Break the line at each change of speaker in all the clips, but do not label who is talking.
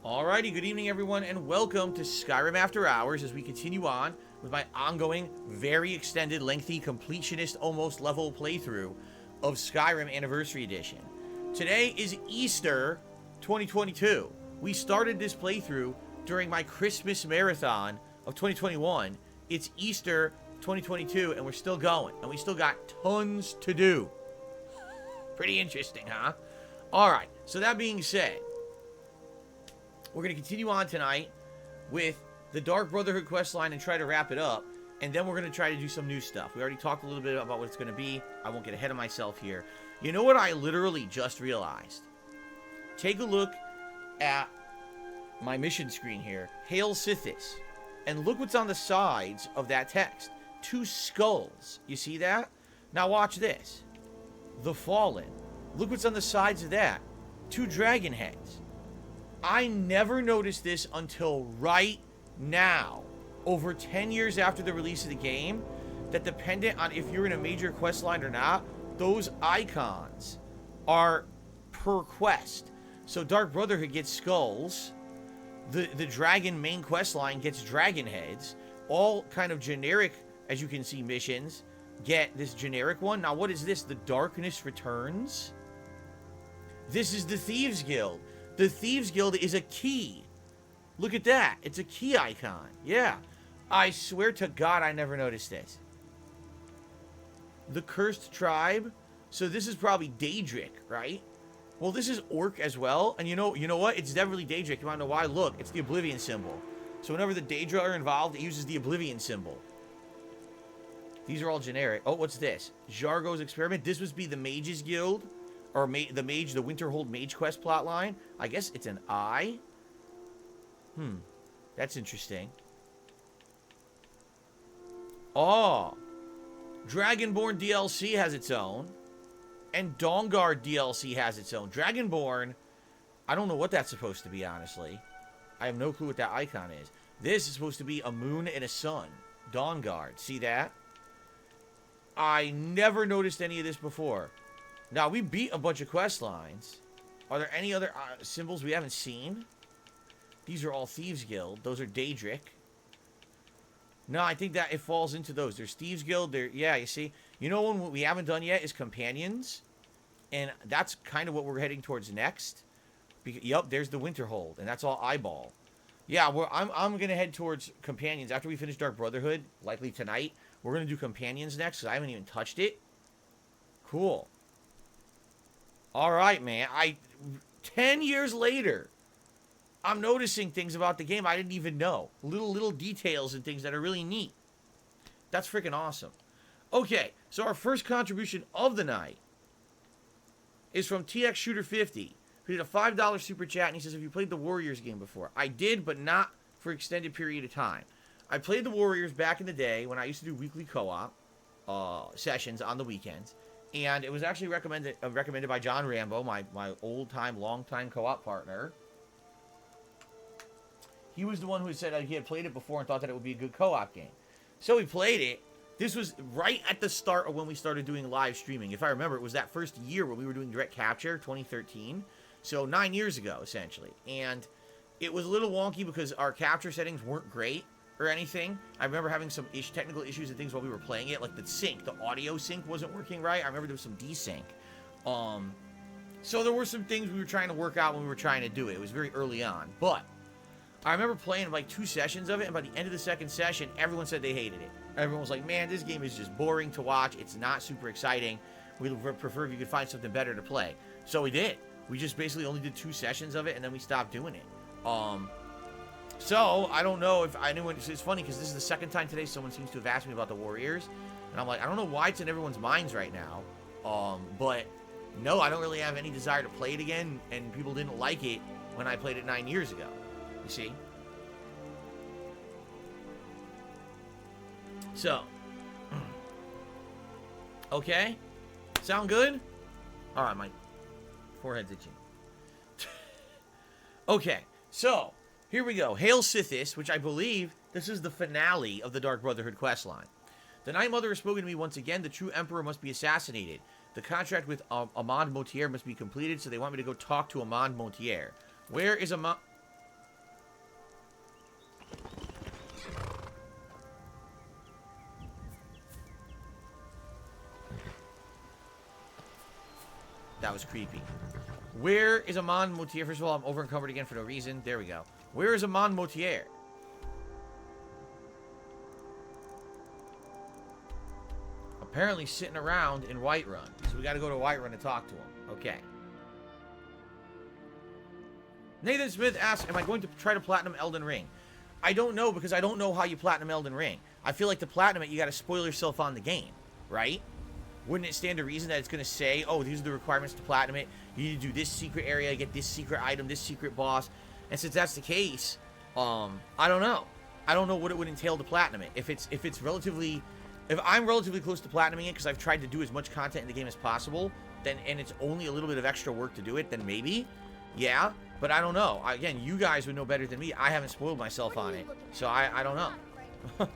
Alrighty, good evening everyone, and welcome to Skyrim After Hours as we continue on with my ongoing, very extended, lengthy, completionist, almost level playthrough of Skyrim Anniversary Edition. Today is Easter 2022. We started this playthrough during my Christmas marathon of 2021. It's Easter 2022, and we're still going, and we still got tons to do. Pretty interesting, huh? Alright, so that being said, we're going to continue on tonight with the Dark Brotherhood questline and try to wrap it up. And then we're going to try to do some new stuff. We already talked a little bit about what it's going to be. I won't get ahead of myself here. You know what I literally just realized? Take a look at my mission screen here. Hail Sithis. And look what's on the sides of that text. 2 skulls. You see that? Now watch this. The Fallen. Look what's on the sides of that. 2 dragon heads. I never noticed this until right now, over 10 years after the release of the game, that dependent on if you're in a major quest line or not, those icons are per quest. So Dark Brotherhood gets skulls, the dragon main quest line gets dragon heads, all kind of generic, as you can see, missions get this generic one. Now what is this? The Darkness Returns? This is the Thieves Guild. The Thieves Guild is a key. Look at that. It's a key icon. Yeah. I swear to God I never noticed this. The Cursed Tribe. So this is probably Daedric, right? Well, this is Orc as well. And you know what? It's definitely Daedric. You want to know why? Look, it's the Oblivion symbol. So whenever the Daedra are involved, it uses the Oblivion symbol. These are all generic. Oh, what's this? Jargo's Experiment. This must be the Mages Guild. Or the Winterhold Mage Quest plotline. I guess it's an eye. That's interesting. Oh. Dragonborn DLC has its own. And Dawnguard DLC has its own. Dragonborn, I don't know what that's supposed to be, honestly. I have no clue what that icon is. This is supposed to be a moon and a sun. Dawnguard. See that? I never noticed any of this before. Now, we beat a bunch of quest lines. Are there any other symbols we haven't seen? These are all Thieves Guild. Those are Daedric. No, I think that it falls into those. There's Thieves Guild. Yeah, you see. You know what we haven't done yet is Companions. And that's kind of what we're heading towards next. Yep, there's the Winterhold. And that's all eyeball. Yeah, I'm going to head towards Companions. After we finish Dark Brotherhood, likely tonight, we're going to do Companions next because I haven't even touched it. Cool. All right, man. 10 years later, I'm noticing things about the game I didn't even know. Little details and things that are really neat. That's freaking awesome. Okay, so our first contribution of the night is from TX Shooter 50, who did a $5 super chat, and he says, "Have you played the Warriors game before?" I did, but not for an extended period of time. I played the Warriors back in the day when I used to do weekly co-op sessions on the weekends. And it was actually recommended by John Rambo, my old-time, long-time co-op partner. He was the one who said he had played it before and thought that it would be a good co-op game. So we played it. This was right at the start of when we started doing live streaming. If I remember, it was that first year when we were doing direct capture, 2013. So 9 years ago, essentially. And it was a little wonky because our capture settings weren't great or anything. I remember having some technical issues and things while we were playing it, like the sync, the audio sync wasn't working right. I remember there was some desync. So there were some things we were trying to work out when we were trying to do it. It was very early on, but I remember playing like 2 sessions of it, and by the end of the second session, everyone said they hated it. Everyone was like, "Man, this game is just boring to watch. It's not super exciting. We would prefer if you could find something better to play." So we did. We just basically only did 2 sessions of it, and then we stopped doing it. So, I don't know if anyone... It's funny, because this is the second time today someone seems to have asked me about the Warriors. And I'm like, I don't know why it's in everyone's minds right now. But, no, I don't really have any desire to play it again. And people didn't like it when I played it 9 years ago. You see? So. Okay? Sound good? Alright, my forehead's itching. Okay, so... Here we go. Hail Sithis, which I believe this is the finale of the Dark Brotherhood questline. The Night Mother has spoken to me once again. The true Emperor must be assassinated. The contract with Amand Montier must be completed, so they want me to go talk to Amand Montier. Where is Amand? was creepy. Where is Amon Moutier? First of all, I'm over encumbered again for no reason. There we go. Where is Amon Moutier? Apparently sitting around in Whiterun. So we got to go to Whiterun to talk to him. Okay. Nathan Smith asks, am I going to try to platinum Elden Ring? I don't know, because I don't know how you platinum Elden Ring. I feel like to platinum it, you got to spoil yourself on the game, right? Wouldn't it stand to reason that it's going to say, oh, these are the requirements to platinum it. You need to do this secret area, get this secret item, this secret boss. And since that's the case, I don't know. I don't know what it would entail to platinum it. If I'm relatively close to platinuming it because I've tried to do as much content in the game as possible, then and it's only a little bit of extra work to do it, then maybe, yeah. But I don't know. Again, you guys would know better than me. I haven't spoiled myself on it, so I don't know.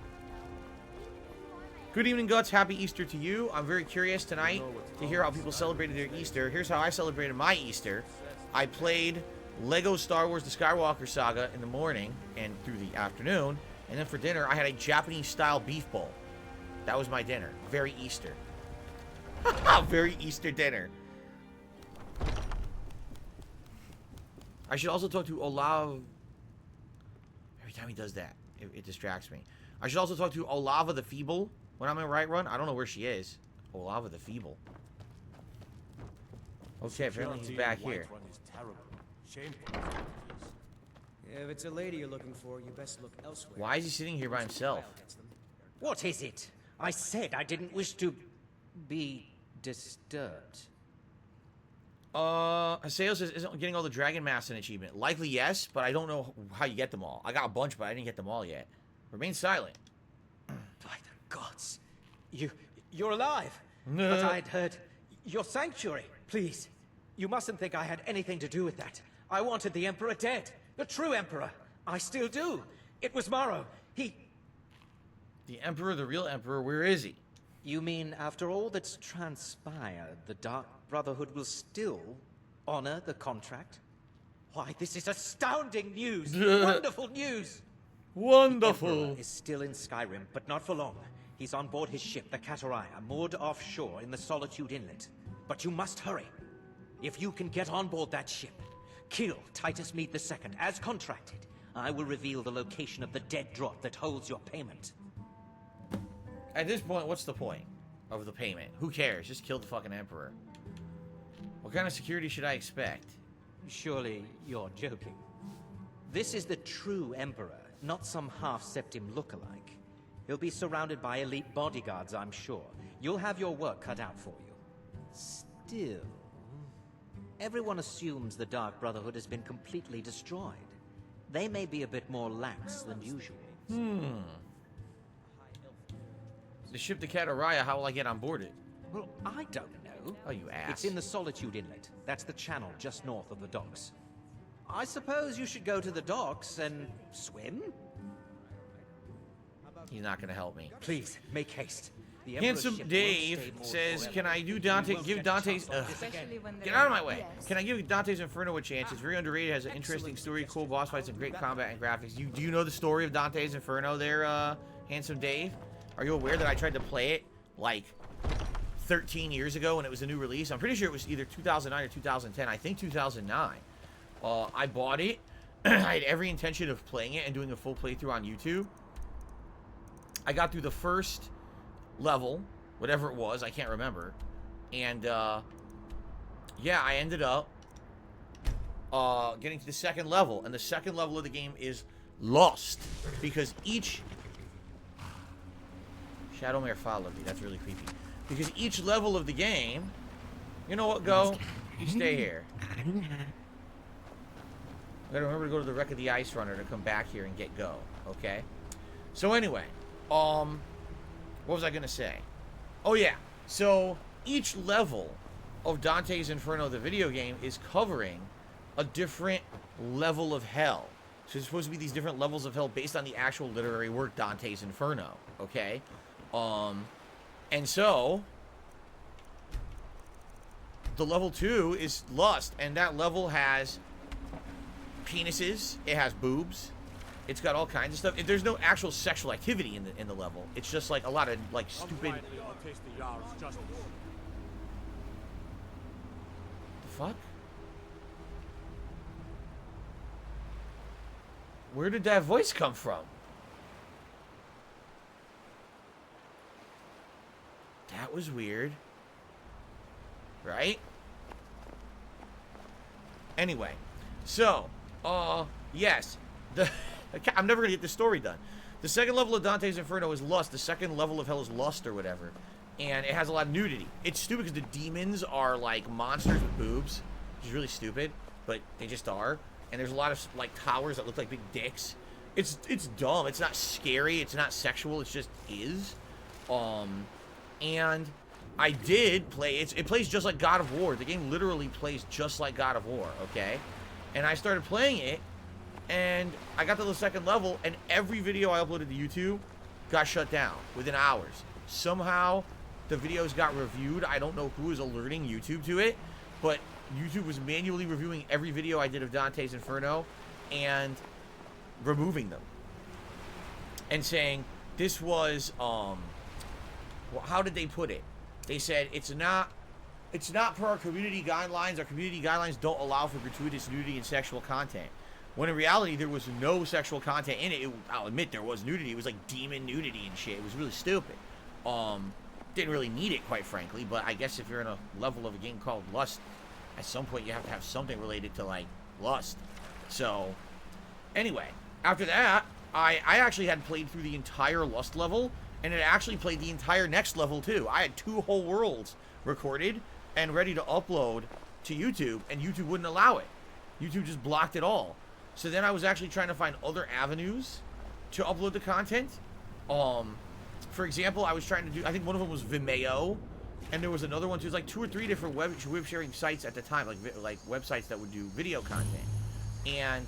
Good evening, Guts. Happy Easter to you. I'm very curious tonight to hear how people celebrated their Easter. Here's how I celebrated my Easter. I played Lego Star Wars The Skywalker Saga in the morning and through the afternoon, and then for dinner I had a Japanese-style beef bowl. That was my dinner. Very Easter. Very Easter dinner. I should also talk to Olav. Every time he does that, it distracts me. I should also talk to Olava the Feeble when I'm in Whiterun. I don't know where she is. Olava the Feeble. Okay, apparently he's back here.
Yeah, if it's a lady you're looking for, you best look elsewhere.
Why is he sitting here by himself?
What is it? I said I didn't wish to be disturbed.
Haseo says, isn't getting all the Dragon Masks an achievement? Likely yes, but I don't know how you get them all. I got a bunch, but I didn't get them all yet. Remain silent.
By the gods. You're alive. But I'd heard your sanctuary. Please, you mustn't think I had anything to do with that. I wanted the Emperor dead. The true Emperor. I still do. It was Morrow.
The Emperor, the real Emperor, where is he?
You mean after all that's transpired, the Dark Brotherhood will still honor the contract? Why, this is astounding news! Wonderful news!
Wonderful!
The Emperor is still in Skyrim, but not for long. He's on board his ship, the Katariah, moored offshore in the Solitude Inlet. But you must hurry. If you can get on board that ship, kill Titus Mead II, as contracted, I will reveal the location of the dead drop that holds your payment.
At this point, what's the point of the payment? Who cares? Just kill the fucking Emperor. What kind of security should I expect?
Surely you're joking. This is the true Emperor, not some half-septim lookalike. He'll be surrounded by elite bodyguards, I'm sure. You'll have your work cut out for you. Still, everyone assumes the Dark Brotherhood has been completely destroyed. They may be a bit more lax than usual.
The ship, the Katariah, how will I get on board it?
Well, I don't know.
Oh, you ass.
It's in the Solitude Inlet. That's the channel just north of the docks. I suppose you should go to the docks and swim?
He's not going to help me.
Please, make haste. The
Handsome
Emperor's ship
Dave
won't stay moored
says,
forever.
can I do Dante, give Dante's, get out of my way. Can I give Dante's Inferno a chance? It's very underrated, has an interesting story, cool boss fights, and great combat and graphics. Do you know the story of Dante's Inferno there, Handsome Dave? Are you aware that I tried to play it, like, 13 years ago when it was a new release? I'm pretty sure it was either 2009 or 2010. I think 2009. I bought it. I had every intention of playing it and doing a full playthrough on YouTube. I got through the first level, whatever it was, I can't remember. And, yeah, I ended up getting to the second level. And the second level of the game is lost. Because each... Shadowmare followed me. That's really creepy. Because each level of the game... You know what, Go? You stay here. I gotta remember to go to the Wreck of the Ice Runner to come back here and get Go. Okay? So anyway, what was I gonna say? Oh yeah, so each level of Dante's Inferno, the video game, is covering a different level of hell. So there's supposed to be these different levels of hell based on the actual literary work Dante's Inferno, okay? And so the level 2 is Lust, and that level has penises, it has boobs, it's got all kinds of stuff. There's no actual sexual activity in the level. It's just like a lot of like stupid. fuck? Where did that voice come from? That was weird. Right? Anyway. So, yes. I'm never gonna get this story done. The second level of Dante's Inferno is Lust. The second level of Hell is Lust or whatever. And it has a lot of nudity. It's stupid because the demons are like monsters with boobs, which is really stupid, but they just are. And there's a lot of like towers that look like big dicks. It's dumb. It's not scary. It's not sexual. It just is. And I did play. It plays just like God of War. The game literally plays just like God of War. Okay. And I started playing it, and I got to the second level, and every video I uploaded to YouTube got shut down within hours. Somehow, the videos got reviewed. I don't know who was alerting YouTube to it, but YouTube was manually reviewing every video I did of Dante's Inferno and removing them. And saying this was, well, how did they put it? They said it's not per our community guidelines. Our community guidelines don't allow for gratuitous nudity and sexual content. When in reality, there was no sexual content in it. I'll admit there was nudity. It was like demon nudity and shit. It was really stupid. Didn't really need it, quite frankly, but I guess if you're in a level of a game called Lust, at some point you have to have something related to, like, lust. So, anyway, after that, I actually had played through the entire Lust level, and it actually played the entire next level, too. I had 2 whole worlds recorded and ready to upload to YouTube, and YouTube wouldn't allow it. YouTube just blocked it all. So then I was actually trying to find other avenues to upload the content. For example, I was trying to do, I think one of them was Vimeo, and there was another one too. It was like 2 or 3 different web sharing sites at the time, like websites that would do video content. And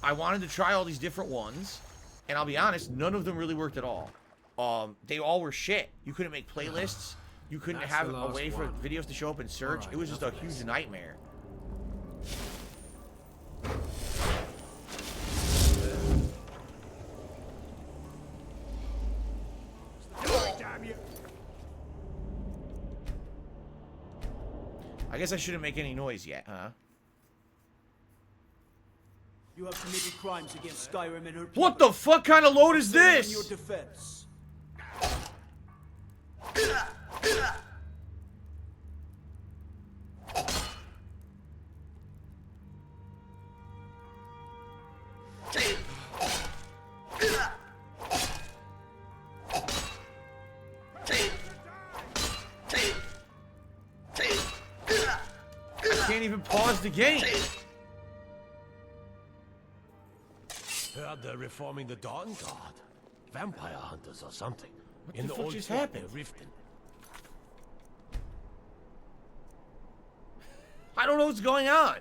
I wanted to try all these different ones, and I'll be honest, none of them really worked at all. They all were shit. You couldn't make playlists. You couldn't have a way for videos to show up in search. It was just a huge nightmare. I guess I shouldn't make any noise yet, huh?
You have committed crimes against Skyrim and her people.
What the fuck kind of load is this?
In your defense.
Can't even pause the game.
Heard they're reforming the Dawn Guard. Vampire hunters or something.
What the fuck just happened? I don't know what's going on.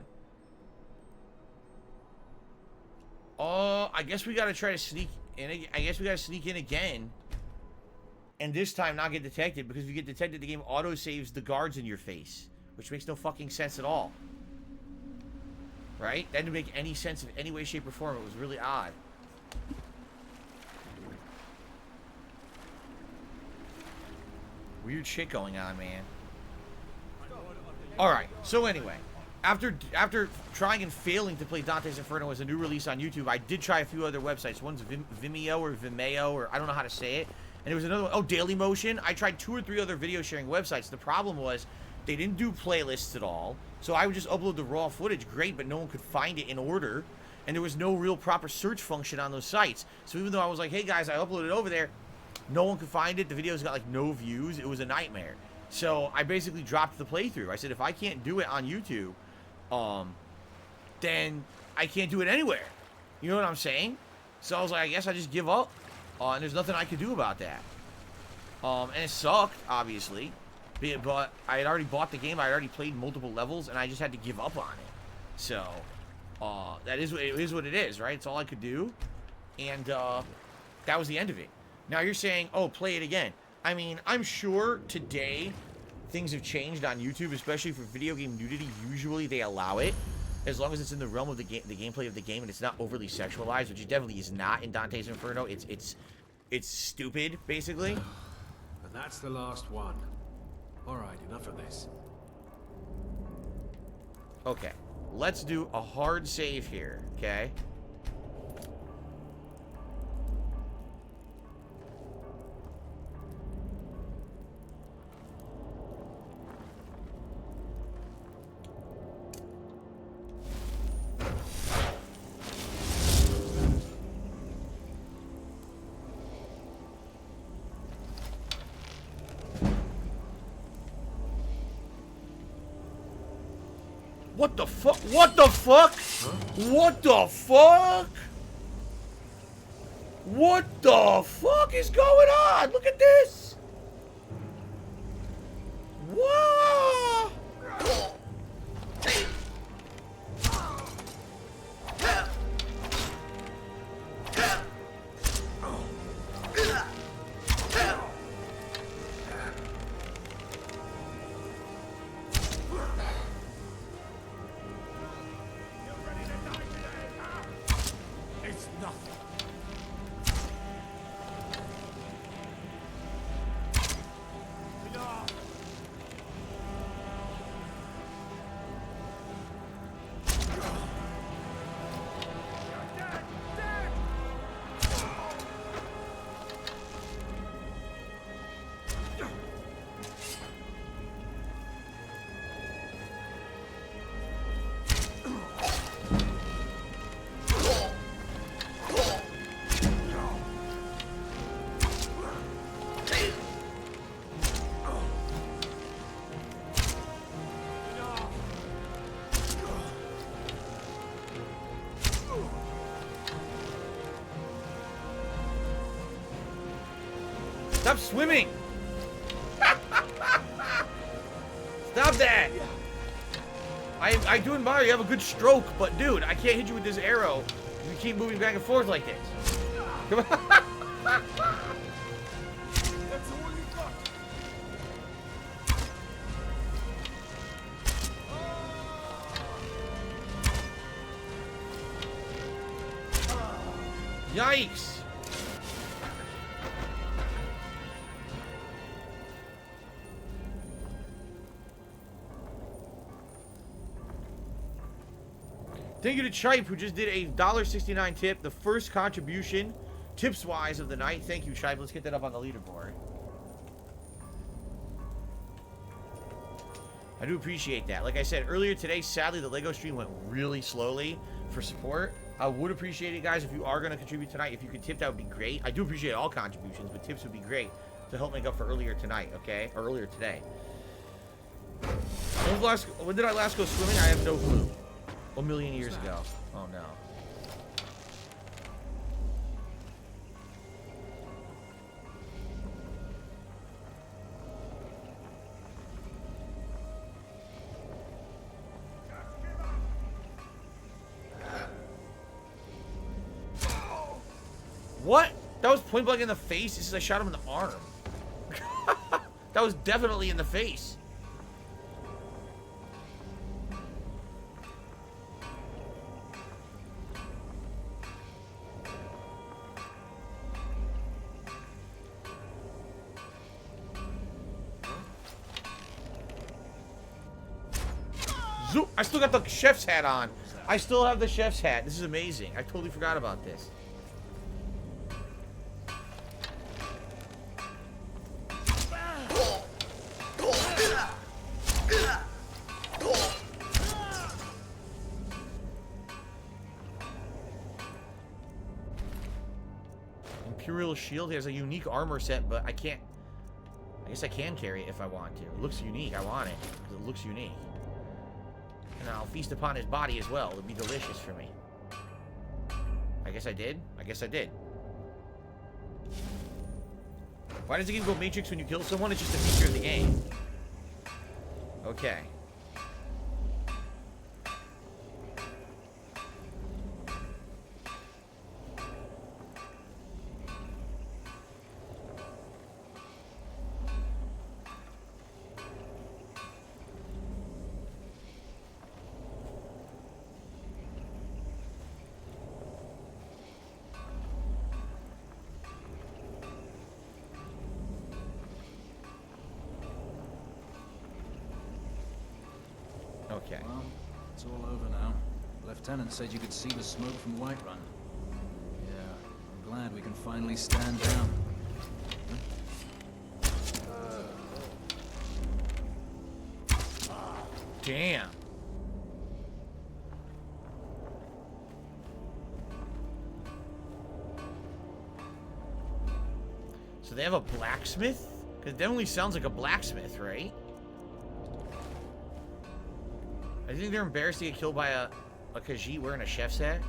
I guess we gotta try to sneak in. I guess we gotta sneak in again. And this time not get detected, because if you get detected, the game auto-saves the guards in your face. Which makes no fucking sense at all. Right? That didn't make any sense in any way, shape, or form. It was really odd. Weird shit going on, man. Alright, so anyway. After trying and failing to play Dante's Inferno as a new release on YouTube, I did try a few other websites. One's Vimeo or Vimeo, or I don't know how to say it. And there was another one, oh, Dailymotion. I tried 2 or 3 other video sharing websites. The problem was, they didn't do playlists at all, so I would just upload the raw footage, great, but no one could find it in order, and there was no real proper search function on those sites. So even though I was like, hey guys, I uploaded over there, no one could find it, the videos got like no views, it was a nightmare. So I basically dropped the playthrough. I said, if I can't do it on YouTube, then I can't do it anywhere. You know what I'm saying? So I was like, I guess I just give up, and there's nothing I could do about that. And it sucked, obviously. But I had already bought the game, I had already played multiple levels, and I just had to give up on it. So, it is what it is, right? It's all I could do. And, that was the end of it. Now you're saying, oh, play it again. I mean, I'm sure today things have changed on YouTube, especially for video game nudity. Usually they allow it, as long as it's in the realm of the gameplay of the game, and it's not overly sexualized, which it definitely is not in Dante's Inferno. It's stupid, basically.
And that's the last one. Alright, enough of this.
Okay. Let's do a hard save here, okay? What the fuck? What the fuck? What the fuck? What the fuck is going on? Look at this. Whoa!
It's nothing.
Stop swimming! Stop that! I do admire you have a good stroke, but dude, I can't hit you with this arrow. You keep moving back and forth like this. Come on.
That's all you got.
Yikes! Thank you to Chipe, who just did a $1.69 tip, the first contribution, tips-wise, of the night. Thank you, Chipe. Let's get that up on the leaderboard. I do appreciate that. Like I said earlier today, sadly, the LEGO stream went really slowly for support. I would appreciate it, guys, if you are going to contribute tonight. If you could tip, that would be great. I do appreciate all contributions, but tips would be great to help make up for earlier tonight, okay? Or earlier today. When did I last go swimming? I have no clue. A million years ago. Oh no. What? That was point blank in the face? This is I shot him in the arm. That was definitely in the face. I still got the chef's hat on. I still have the chef's hat. This is amazing. I totally forgot about this. Imperial shield has a unique armor set, but I can't. I guess I can carry it if I want to. It looks unique. I want it because it looks unique. And I'll feast upon his body as well. It'll be delicious for me. I guess I did. I guess I did. Why does the game go Matrix when you kill someone? It's just a feature of the game. Okay. Okay.
It's all over now. Lieutenant said you could see the smoke from Whiterun. Yeah, I'm glad we can finally stand down.
Damn. So they have a blacksmith? Because it definitely sounds like a blacksmith, right? I think they're embarrassed to get killed by a Khajiit wearing a chef's hat.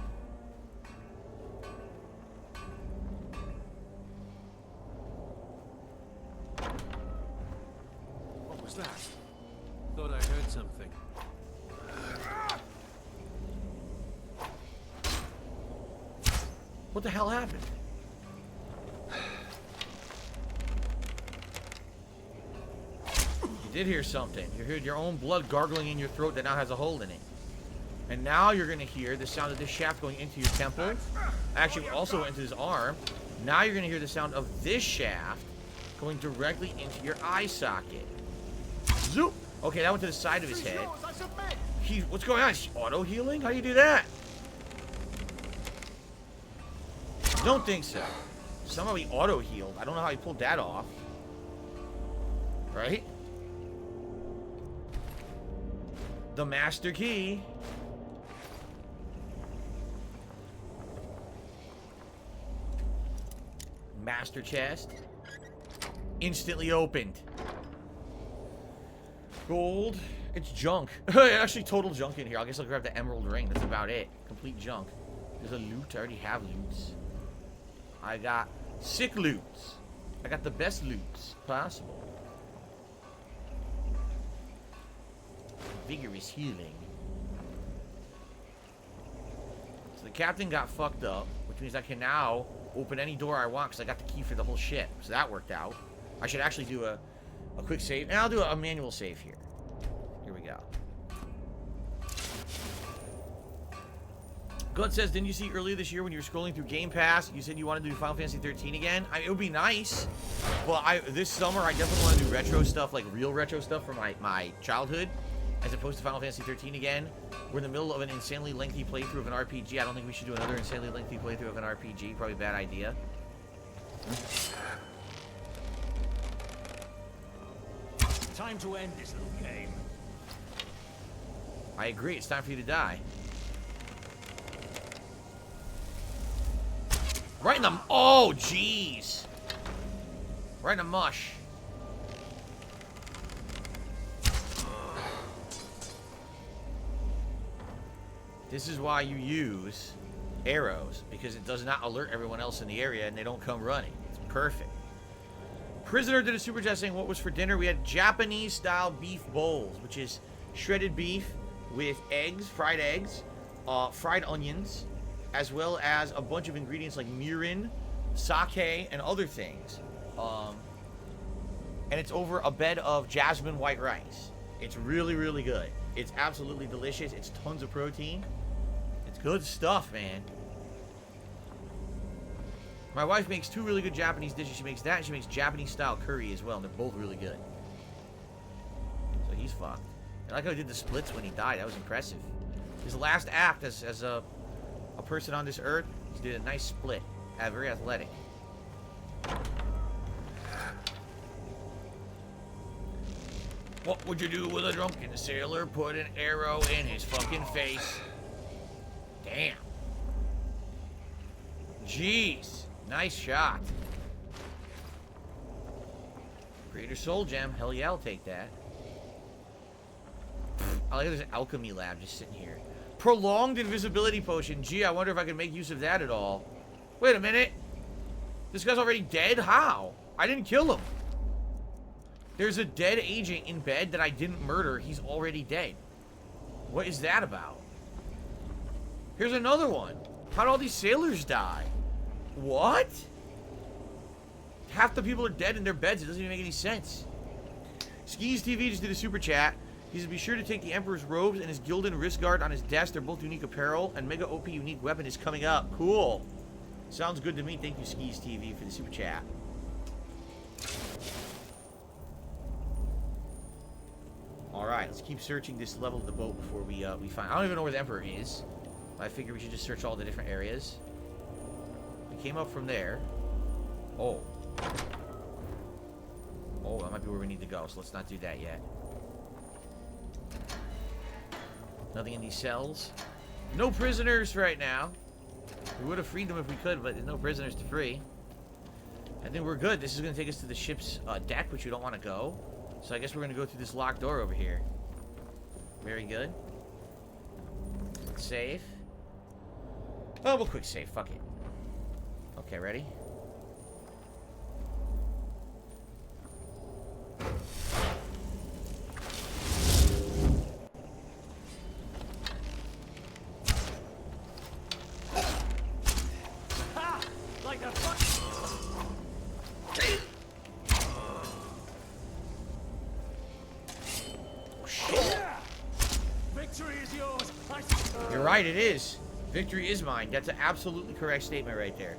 What was that? Thought I heard something.
What the hell happened? You did hear something. You heard your own blood gargling in your throat that now has a hole in it. And now you're going to hear the sound of this shaft going into your temple. Actually, also into his arm. Now you're going to hear the sound of this shaft going directly into your eye socket. Zoop! Okay, that went to the side of his head. What's going on? Is auto-healing? How do you do that? Don't think so. Somehow he auto-healed. I don't know how he pulled that off. Right? The master key. Master chest. Instantly opened. Gold. It's junk. Actually, total junk in here. I guess I'll grab the emerald ring. That's about it. Complete junk. There's a loot. I already have loots. I got sick loots. I got the best loots possible. Vigorous healing. So the captain got fucked up, which means I can now open any door I want because I got the key for the whole ship. So that worked out. I should actually do a quick save. And I'll do a manual save here. Here we go. God says, didn't you see earlier this year when you were scrolling through Game Pass, you said you wanted to do Final Fantasy 13 again? I mean, it would be nice. But this summer, I definitely want to do retro stuff, like real retro stuff from my childhood, as opposed to Final Fantasy 13 again. We're in the middle of an insanely lengthy playthrough of an RPG. I don't think we should do another insanely lengthy playthrough of an RPG. Probably a bad idea.
Time to end this little game.
I agree. It's time for you to die. Right in the... Oh, jeez. Right in the mush. This is why you use arrows, because it does not alert everyone else in the area and they don't come running. It's perfect. Prisoner did a super chat saying, what was for dinner? We had Japanese style beef bowls, which is shredded beef with eggs, fried onions, as well as a bunch of ingredients like mirin, sake, and other things. And it's over a bed of jasmine white rice. It's really, really good. It's absolutely delicious. It's tons of protein. It's good stuff, man. My wife makes two really good Japanese dishes. She makes that, and she makes Japanese-style curry as well, and they're both really good. So he's fucked. I like how he did the splits when he died. That was impressive. His last act as a person on this earth, he did a nice split. Very athletic. What would you do with a drunken sailor? Put an arrow in his fucking face. Damn. Jeez. Nice shot. Creator Soul Gem. Hell yeah, I'll take that. I like there's an alchemy lab just sitting here. Prolonged invisibility potion. Gee, I wonder if I can make use of that at all. Wait a minute. This guy's already dead? How? I didn't kill him. There's a dead agent in bed that I didn't murder. He's already dead. What is that about? Here's another one. How'd all these sailors die? What? Half the people are dead in their beds. It doesn't even make any sense. Skis TV just did a super chat. He said, be sure to take the Emperor's robes and his Gildan wrist guard on his desk. They're both unique apparel, and Mega OP unique weapon is coming up. Cool. Sounds good to me. Thank you, Skis TV, for the super chat. Alright, let's keep searching this level of the boat before we find... I don't even know where the Emperor is. I figure we should just search all the different areas. We came up from there. Oh. Oh, that might be where we need to go, so let's not do that yet. Nothing in these cells. No prisoners right now. We would have freed them if we could, but there's no prisoners to free. I think we're good. This is going to take us to the ship's deck, which we don't want to go. So I guess we're going to go through this locked door over here. Very good. Let's save. Oh, we'll quick save. Fuck it. Okay, ready?
Like a fuck. Victory is yours.
You're right, it is. Victory is mine. That's an absolutely correct statement right there.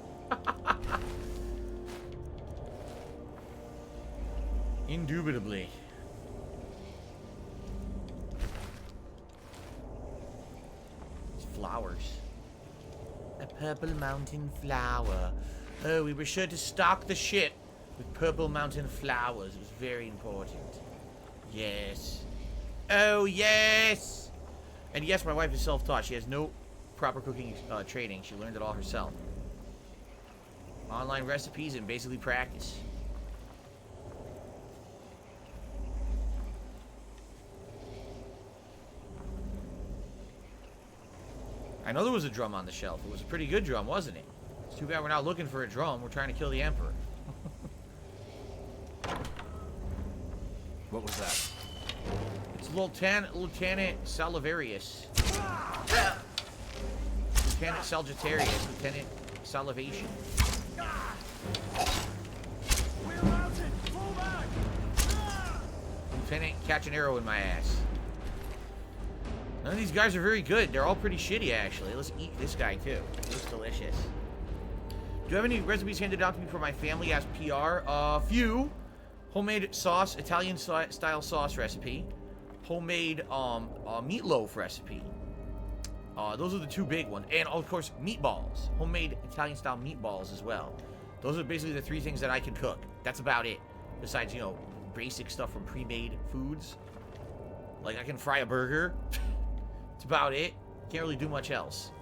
Indubitably. It's flowers. A purple mountain flower. Oh, we were sure to stock the ship with purple mountain flowers. It was very important. Yes. Oh, yes! And yes, my wife is self-taught. She has no proper cooking training. She learned it all herself. Online recipes and basically practice. I know there was a drum on the shelf. It was a pretty good drum, wasn't it? It's too bad we're not looking for a drum. We're trying to kill the Emperor.
What was that?
It's Lieutenant Salivarius. Lieutenant Sagittarius. Lieutenant Salivation.
We're mounted. Fall back.
Lieutenant, catch an arrow in my ass. None of these guys are very good. They're all pretty shitty, actually. Let's eat this guy, too. It looks delicious. Do you have any recipes handed down to me for my family as PR? A few. Homemade sauce, Italian-style sauce recipe. Homemade meatloaf recipe. Those are the two big ones. And, of course, meatballs. Homemade Italian-style meatballs as well. Those are basically the three things that I can cook. That's about it. Besides, you know, basic stuff from pre-made foods. Like, I can fry a burger. That's about it. Can't really do much else.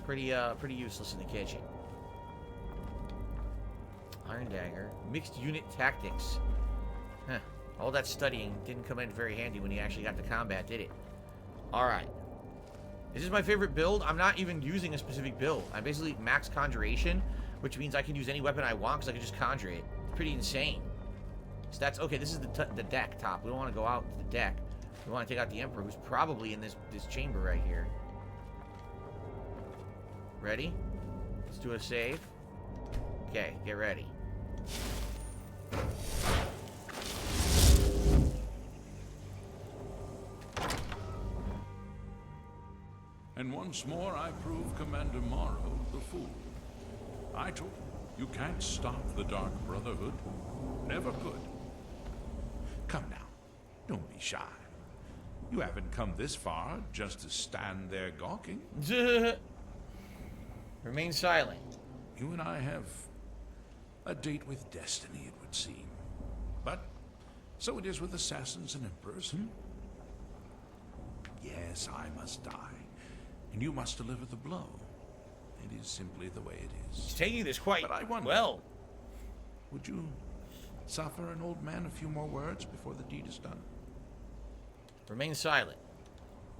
Pretty useless in the kitchen. Iron Dagger. Mixed unit tactics. Huh. All that studying didn't come in very handy when you actually got to combat, did it? Alright. This is my favorite build. I'm not even using a specific build. I'm basically max conjuration, which means I can use any weapon I want because I can just conjure it. It's pretty insane. So that's okay. This is the deck top. We don't want to go out to the deck. We want to take out the Emperor, who's probably in this chamber right here. Ready? Let's do a save. Okay, get ready.
And once more I prove Commander Morrow the fool. I told you can't stop the Dark Brotherhood. Never could. Come now. Don't be shy. You haven't come this far just to stand there gawking.
Remain silent.
You and I have a date with destiny, it would seem. But so it is with assassins and emperors, Yes, I must die. And you must deliver the blow. It is simply the way it is.
He's taking this quite
But I wonder,
well.
Would you suffer an old man a few more words before the deed is done?
Remain silent.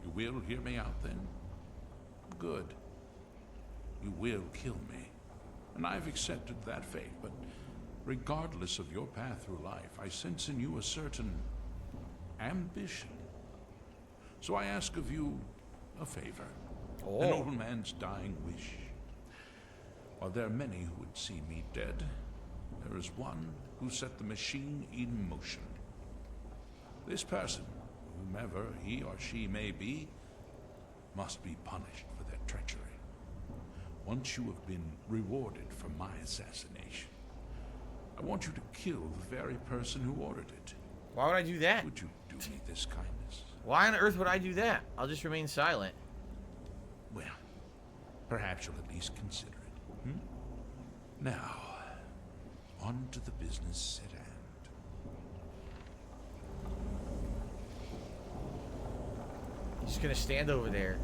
You will hear me out then? Good. You will kill me. And I've accepted that fate, but regardless of your path through life, I sense in you a certain ambition. So I ask of you a favor.
Oh.
An old man's dying wish. While there are many who would see me dead, there is one who set the machine in motion. This person, whomever he or she may be, must be punished for their treachery. Once you have been rewarded for my assassination, I want you to kill the very person who ordered it.
Why would I do that?
Would you do me this kindness?
Why on earth would I do that? I'll just remain silent.
Well, perhaps you'll at least consider it. Hmm? Now, on to the business at hand.
He's just gonna stand over there.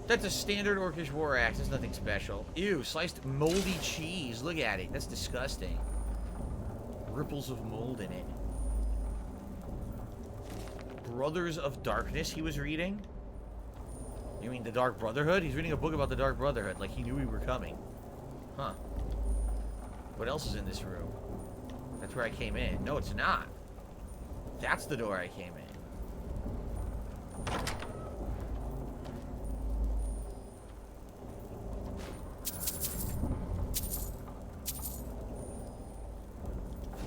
That's a standard Orcish war axe. There's nothing special. Ew, sliced moldy cheese. Look at it. That's disgusting. Ripples of mold in it. Brothers of Darkness he was reading? You mean the Dark Brotherhood? He's reading a book about the Dark Brotherhood, like he knew we were coming. Huh. What else is in this room? That's where I came in. No, it's not. That's the door I came in.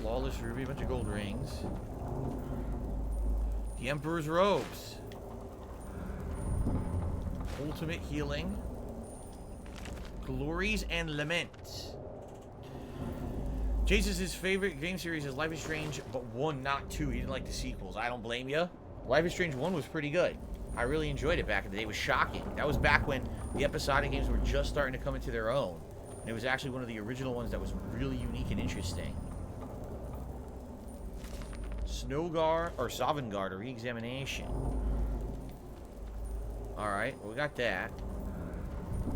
Flawless ruby, bunch of gold rings. The Emperor's robes. Ultimate healing. Glories and laments. Jason's favorite game series is Life is Strange, but 1, not 2. He didn't like the sequels. I don't blame you. Life is Strange 1 was pretty good. I really enjoyed it back in the day. It was shocking. That was back when the episodic games were just starting to come into their own. And it was actually one of the original ones that was really unique and interesting. Snowguard or Sovngarde, a re-examination. Alright, well, we got that.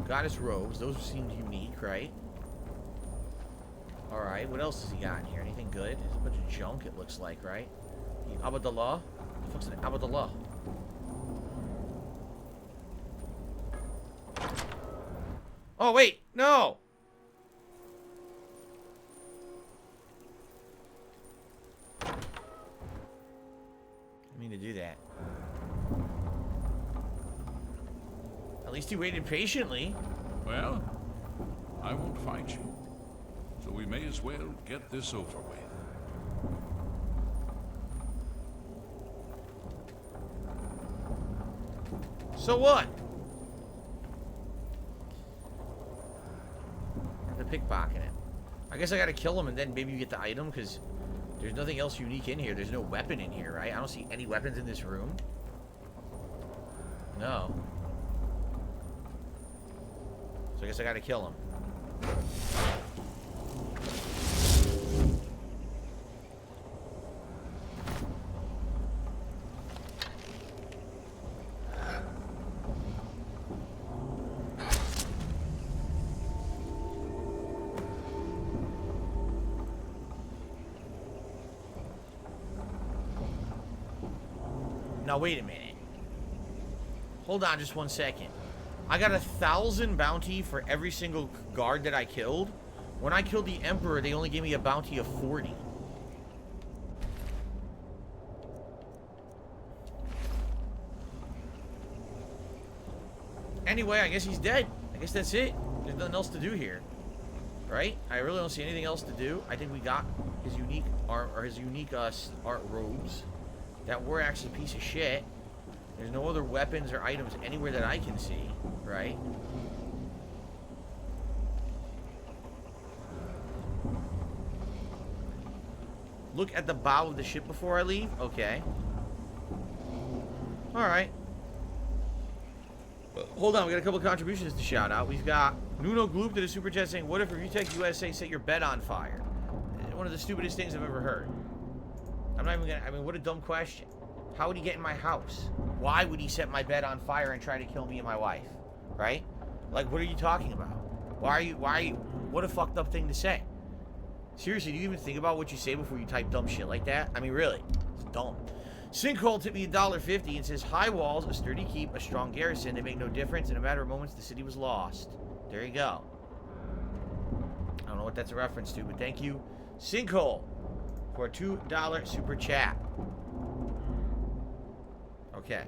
Goddess robes, those seemed unique, right? Alright, what else has he got in here? Anything good? There's a bunch of junk, it looks like, right? The Abadallah? What the fuck's an Abadallah? Oh, wait! No! I mean to do that. At least he waited patiently.
Well, I won't fight you. So we may as well get this over with.
So what? The pickpocket him. I guess I gotta kill him and then maybe you get the item, because there's nothing else unique in here. There's no weapon in here, right? I don't see any weapons in this room. No. So I guess I gotta kill him. Now wait a minute. Hold on just 1 second. I got 1,000 bounty for every single guard that I killed. When I killed the Emperor, they only gave me a bounty of 40. Anyway, I guess he's dead. I guess that's it. There's nothing else to do here. Right? I really don't see anything else to do. I think we got his unique art, or his unique art robes. That were actually a piece of shit. There's no other weapons or items anywhere that I can see, right? Look at the bow of the ship before I leave? Okay. Alright. Hold on, we got a couple of contributions to shout out. We've got Nuno Gloop to the super chat saying, what if Retech USA set your bed on fire? One of the stupidest things I've ever heard. I'm not even gonna, I mean, what a dumb question. How would he get in my house? Why would he set my bed on fire and try to kill me and my wife? Right? Like, what are you talking about? Why are you, what a fucked up thing to say. Seriously, do you even think about what you say before you type dumb shit like that? I mean, really, it's dumb. Sinkhole tipped me $1.50 and says, high walls, a sturdy keep, a strong garrison, they make no difference. In a matter of moments, the city was lost. There you go. I don't know what that's a reference to, but thank you, Sinkhole, for a $2 super chat. Okay.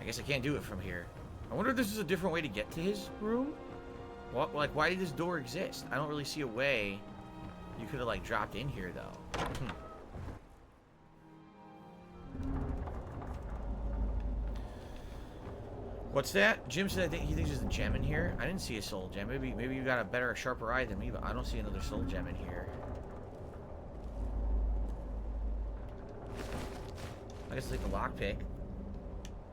I guess I can't do it from here. I wonder if this is a different way to get to his room? What, like, why did this door exist? I don't really see a way you could have, like, dropped in here, though. What's that? Jim said he thinks there's a gem in here. I didn't see a soul gem. Maybe you got a better, sharper eye than me, but I don't see another soul gem in here. I guess it's like the lockpick.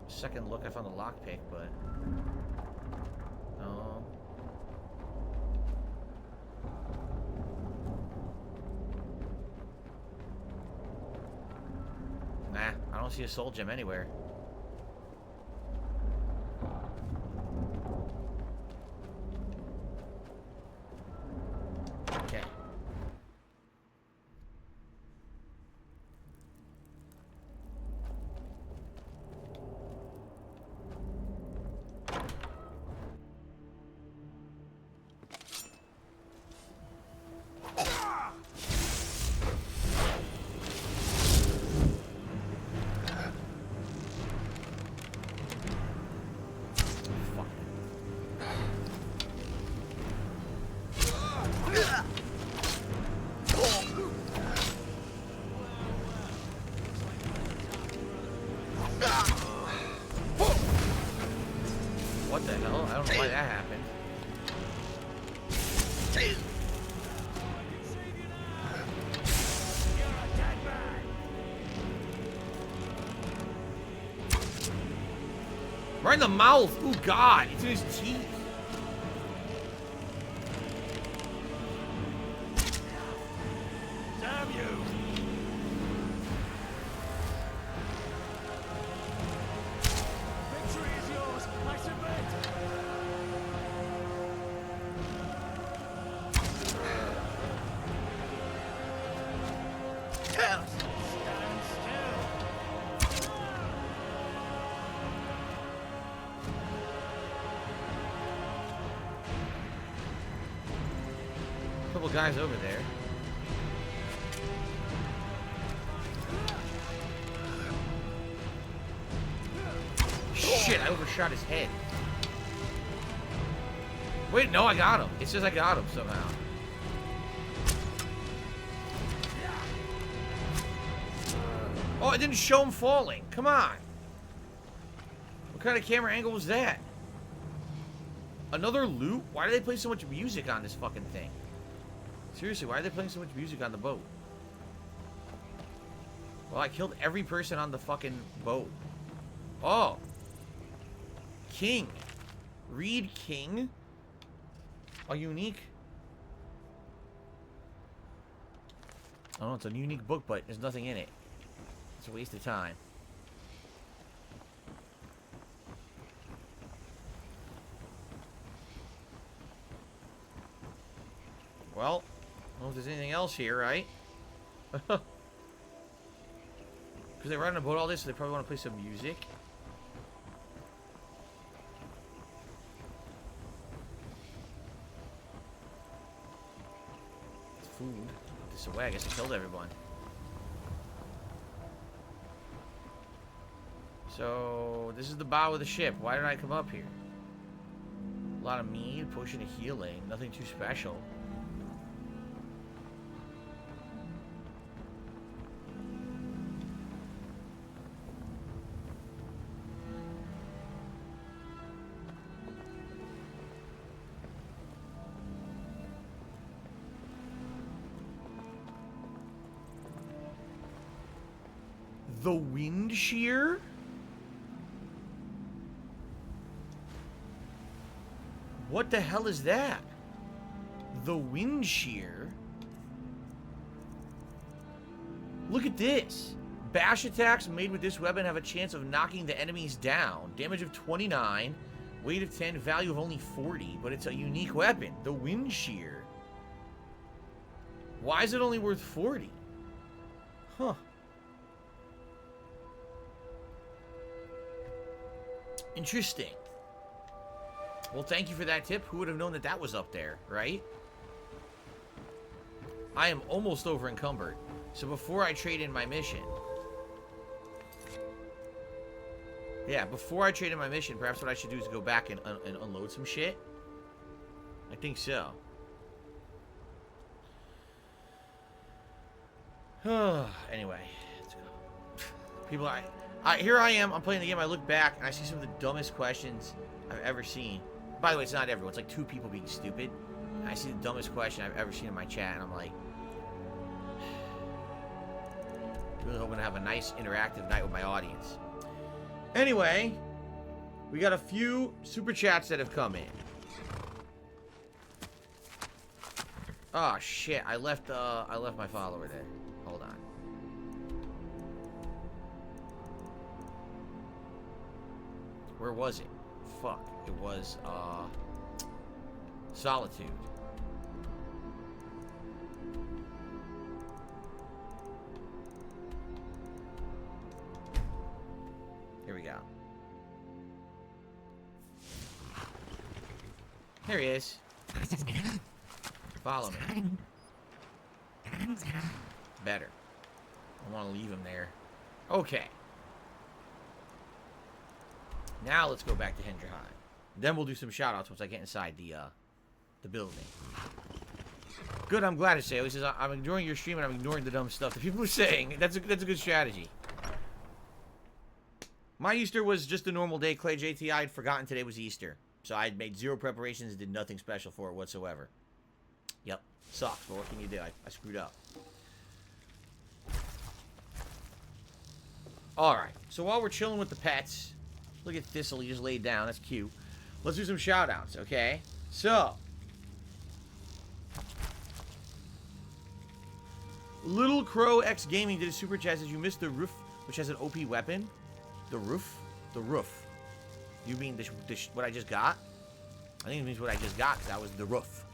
Second look, I found the lockpick, but no. Nah, I don't see a soul gem anywhere. Okay. What the hell? I don't know why that happened. Right in the mouth! Oh God! It's in his teeth!
Damn you! Victory is yours! I submit! Stand still!
Couple guys over there. Shit, I overshot his head. Wait, no, I got him. It says I got him somehow. Oh, it didn't show him falling. Come on. What kind of camera angle was that? Another loot? Why do they play so much music on this fucking thing? Seriously, why are they playing so much music on the boat? Well, I killed every person on the fucking boat. Oh. King. Read King. A unique... I don't know, it's a unique book, but there's nothing in it. It's a waste of time. Well, I don't know if there's anything else here, right? Because they're writing about all this, so they probably want to play some music. Food. Put this away. I guess I killed everyone. So, this is the bow of the ship. Why did I come up here? A lot of mead, potion of healing. Nothing too special. The wind shear? What the hell is that? The wind shear? Look at this. Bash attacks made with this weapon have a chance of knocking the enemies down. Damage of 29, weight of 10, value of only 40, but it's a unique weapon. The wind shear. Why is it only worth 40? Huh. Interesting. Well, thank you for that tip. Who would have known that that was up there, right? I am almost over encumbered. So before I trade in my mission... Yeah, before I trade in my mission, perhaps what I should do is go back and unload some shit. I think so. Anyway, let's go. People, here I am. I'm playing the game. I look back and I see some of the dumbest questions I've ever seen. By the way, it's not everyone. It's like 2 people being stupid. And I see the dumbest question I've ever seen in my chat, and I'm like, really hoping to have a nice interactive night with my audience. Anyway, we got a few super chats that have come in. Oh shit! I left my follower there. Hold on. Where was it? Fuck. It was Solitude. Here we go. There he is. Follow me. Better. I want to leave him there. Okay. Now let's go back to Hendraheim. Then we'll do some shoutouts once I get inside the building. Good, I'm glad to say. He says, I'm enjoying your stream and I'm ignoring the dumb stuff that people are saying. That's a good strategy. My Easter was just a normal day. Clay JT, I had forgotten today was Easter. So I had made 0 preparations and did nothing special for it whatsoever. Yep. Sucks, but what can you do? I screwed up. Alright. So while we're chilling with the pets, look at Thistle, he just laid down. That's cute. Let's do some shout-outs, okay? So. Little Crow X Gaming did a super chat. Says you missed the roof, which has an OP weapon. The roof? The roof. You mean what I just got? I think it means what I just got, because that was the roof.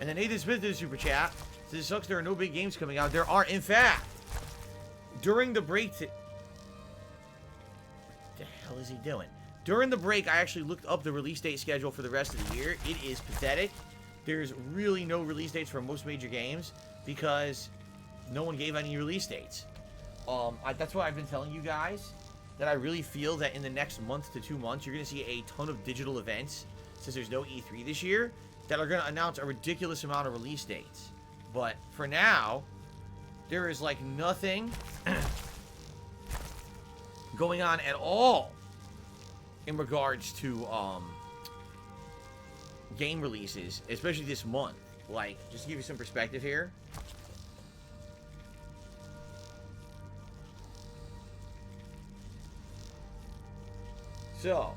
And then Nathan Smith did a super chat. Says it sucks there are no big games coming out. There are, in fact, during the break... What the hell is he doing? During the break, I actually looked up the release date schedule for the rest of the year. It is pathetic. There's really no release dates for most major games, because no one gave any release dates. That's why I've been telling you guys that I really feel that in the next month to 2 months, you're going to see a ton of digital events, since there's no E3 this year, that are going to announce a ridiculous amount of release dates. But for now, there is like nothing going on at all in regards to game releases, especially this month. Like, just to give you some perspective here. So,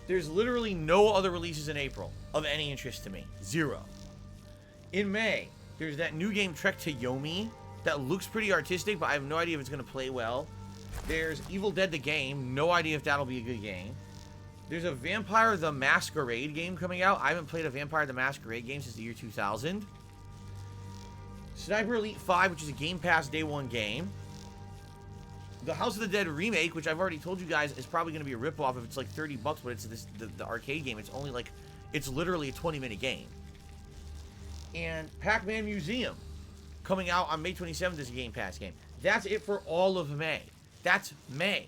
there's literally no other releases in April of any interest to me. 0. In May, there's that new game Trek to Yomi that looks pretty artistic, but I have no idea if it's going to play well. There's Evil Dead the game. No idea if that'll be a good game. There's a Vampire the Masquerade game coming out. I haven't played a Vampire the Masquerade game since the year 2000. Sniper Elite 5, which is a Game Pass Day 1 game. The House of the Dead remake, which I've already told you guys is probably going to be a ripoff if it's like $30, but it's the arcade game. It's only like, it's literally a 20-minute game. And Pac-Man Museum coming out on May 27th is a Game Pass game. That's it for all of May. That's May.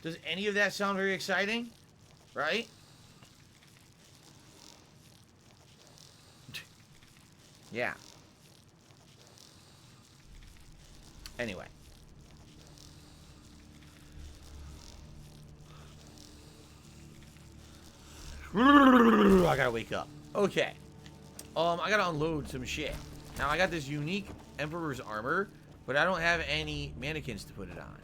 Does any of that sound very exciting? Right? Yeah. Anyway. I gotta wake up. Okay. I gotta unload some shit. Now, I got this unique Emperor's armor, but I don't have any mannequins to put it on.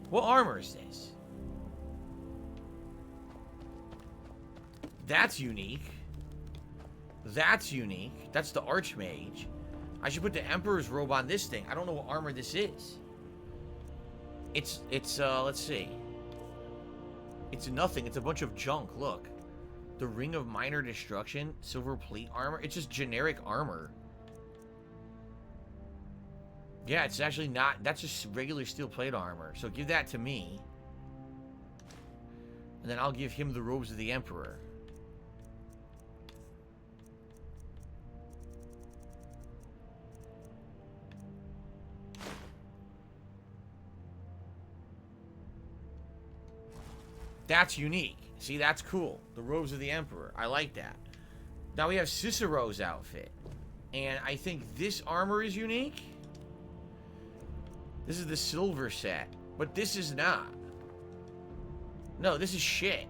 What armor is this? That's unique. That's unique. That's the Archmage. I should put the Emperor's robe on this thing. I don't know what armor this is. It's let's see. It's nothing. It's a bunch of junk. Look. The Ring of Minor Destruction. Silver plate armor. It's just generic armor. Yeah, it's actually not. That's just regular steel plate armor. So give that to me. And then I'll give him the robes of the Emperor. That's unique. See, that's cool. The robes of the Emperor. I like that. Now we have Cicero's outfit. And I think this armor is unique. This is the silver set. But this is not. No, this is shit.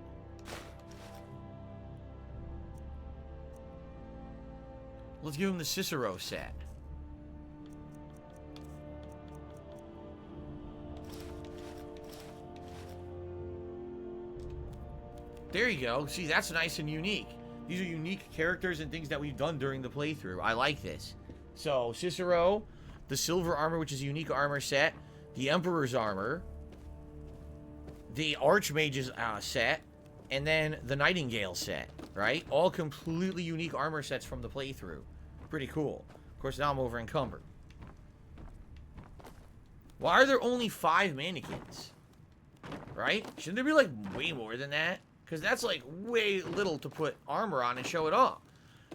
Let's give him the Cicero set. There you go. See, that's nice and unique. These are unique characters and things that we've done during the playthrough. I like this. So, Cicero, the silver armor, which is a unique armor set, the Emperor's armor, the Archmage's set, and then the Nightingale set, right? All completely unique armor sets from the playthrough. Pretty cool. Of course, now I'm over encumbered. Why are there only 5 mannequins? Right? Shouldn't there be, like, way more than that? Because that's, like, way little to put armor on and show it off.